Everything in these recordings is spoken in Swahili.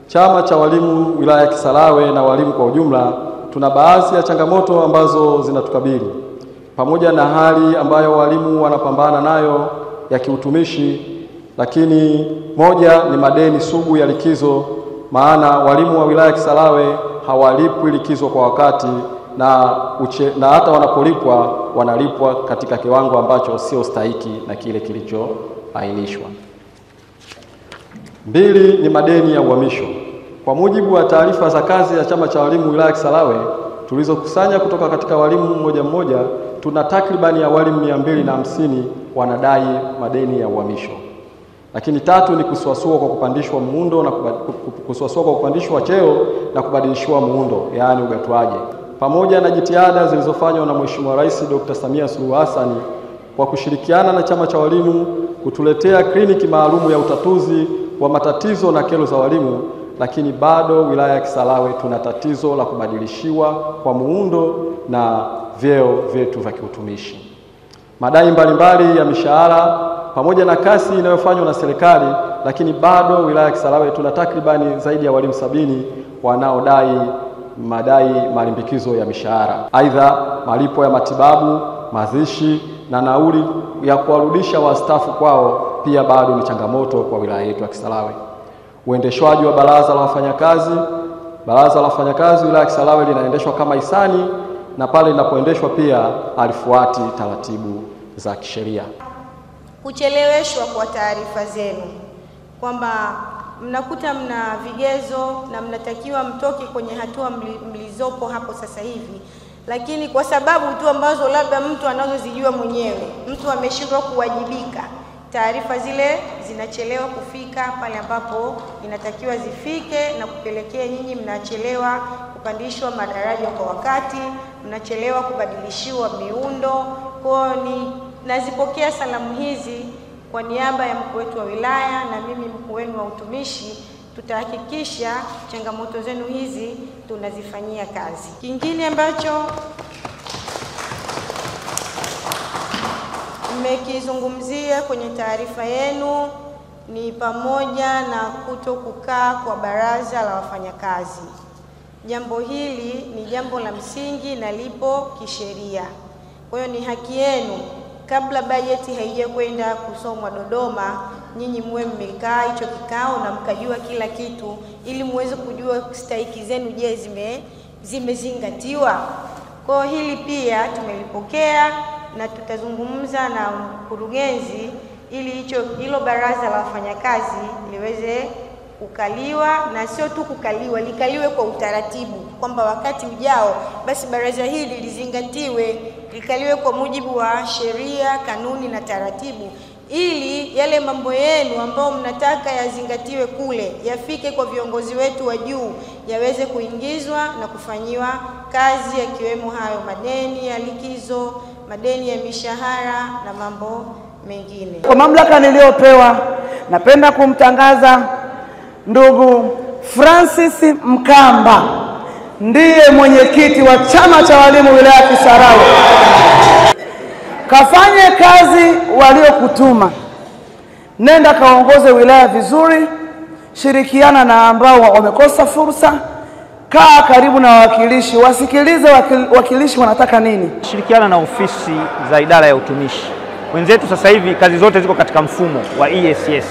Chama cha Walimu Wilaya ya Kisarawe na walimu kwa ujumla, tuna baadhi ya changamoto ambazo zinatukabili, pamoja na hali ambayo walimu wanapambana nayo ya kiutumishi, lakini moja ni madeni sugu ya likizo, maana walimu wa wilaya ya Kisarawe hawalipwi likizo kwa wakati na hata wanapolipwa wanalipwa katika kiwango ambacho sio stahiki na kile kilichoainishwa. Mbili ni madeni ya uhamisho. Kwa mujibu wa taarifa za kazi ya Chama cha Walimu Wilaya ya Kisarawe tulizokusanya kutoka katika walimu mmoja mmoja, tuna takribani ya walimu 250 wanadai madeni ya uhamisho. Lakini tatu ni kusuasua kwa kupandishwa muundo na kusuasua kwa kupandishwa cheo na kubadilishiwa muundo, yaani ugatuaje. Pamoja na jitihada zilizofanywa na Mheshimiwa Rais Dr. Samia Suluhu Hassan kwa kushirikiana na Chama cha Walimu kutuletea kliniki maalumu ya utatuzi wa matatizo na kero za walimu, lakini bado wilaya ya Kisarawe tuna tatizo la kubadilishiwa kwa muundo na vyeo vyetu vya kiutumishi. Madai mbalimbali ya mishahara pamoja na kasi inayofanywa na serikali, lakini bado wilaya ya Kisarawe tuna takribani zaidi ya walimu 70 wanaodai malimbikizo ya mishahara. Aidha, malipo ya matibabu, mazishi na nauli ya kuwarudisha wastaafu kwao pia bado ni changamoto kwa wilaya yetu ya Kisarawe. Uendeshwaji wa baraza la wafanyakazi. Baraza la wafanyakazi wilaya ya Kisarawe linaendeshwa kama hisani, na pale linapoendeshwa pia halifuati taratibu za kisheria. Kucheleweshwa kwa taarifa zenu, kwamba mnakuta mna vigezo na mnatakiwa mtoke kwenye hatua mlizopo hapo sasa hivi, lakini kwa sababu tu ambazo labda mtu anazozijua mwenyewe, mtu ameshindwa kuwajibika, taarifa zile zinachelewa kufika pale ambapo inatakiwa zifike, na kupelekea nyinyi mnachelewa kupandishwa madaraja kwa wakati, mnachelewa kubadilishiwa miundo. Kwa nazipokea salamu hizi kwa niaba ya mkuu wetu wa wilaya na mimi mkuu wenu wa utumishi. Tutahakikisha changamoto zenu hizi tunazifanyia kazi. Kingine ambacho mmekizungumzia kwenye taarifa yenu ni pamoja na kutokukaa kwa baraza la wafanyakazi. Jambo hili ni jambo la msingi na lipo kisheria. Kwa hiyo ni haki yenu, kabla bajeti haijakwenda kusomwa Dodoma, nyinyi muwe mmekaa hicho kikao na mkajua kila kitu, ili muweze kujua stahiki zenu je, zimezingatiwa. Kwa hili pia tumelipokea na tutazungumza na mkurugenzi ili hilo baraza la wafanyakazi liweze kukaliwa, na sio tu kukaliwa, likaliwe kwa utaratibu, kwamba wakati ujao basi baraza hili lizingatiwe, likaliwe kwa mujibu wa sheria, kanuni na taratibu, ili yale mambo yenu ambayo mnataka yazingatiwe kule yafike kwa viongozi wetu wa juu, yaweze kuingizwa na kufanyiwa kazi, yakiwemo hayo madeni ya likizo, madeni ya mishahara na mambo mengine. Kwa mamlaka niliyopewa, napenda kumtangaza ndugu Francis Mkamba ndiye mwenyekiti wa Chama cha Walimu wilaya ya Kisarawe. Kafanye kazi waliokutuma, nenda kaongoze wilaya vizuri, shirikiana na ambao wamekosa fursa, kaa karibu na wawakilishi, wasikilize wakilishi wanataka nini. Shirikiana na ofisi za idara ya utumishi. Wenzetu sasa hivi kazi zote ziko katika mfumo wa ESS,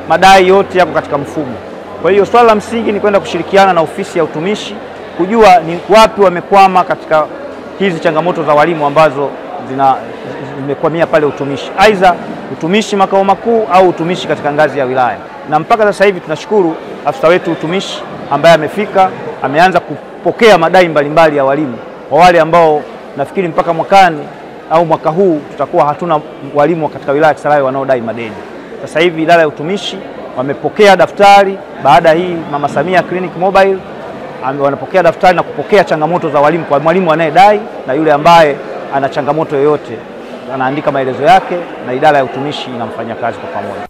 madai yote yako katika mfumo. Kwa hiyo swala la msingi ni kwenda kushirikiana na ofisi ya utumishi, kujua ni wapi wamekwama katika hizi changamoto za walimu ambazo zimekwamia pale utumishi, aidha utumishi makao makuu au utumishi katika ngazi ya wilaya. Na mpaka sasa hivi tunashukuru afisa wetu utumishi ambaye amefika, ameanza kupokea madai mbalimbali ya walimu, kwa wale ambao nafikiri mpaka mwakani au mwaka huu tutakuwa hatuna walimu katika wilaya ya Kisarawe wanaodai madeni. Sasa hivi idara ya utumishi wamepokea daftari, baada hii Mama Samia Clinic Mobile wanapokea daftari na kupokea changamoto za walimu, kwa mwalimu anayedai na yule ambaye ana changamoto yoyote anaandika maelezo yake na idara ya utumishi inamfanyia kazi kwa pamoja.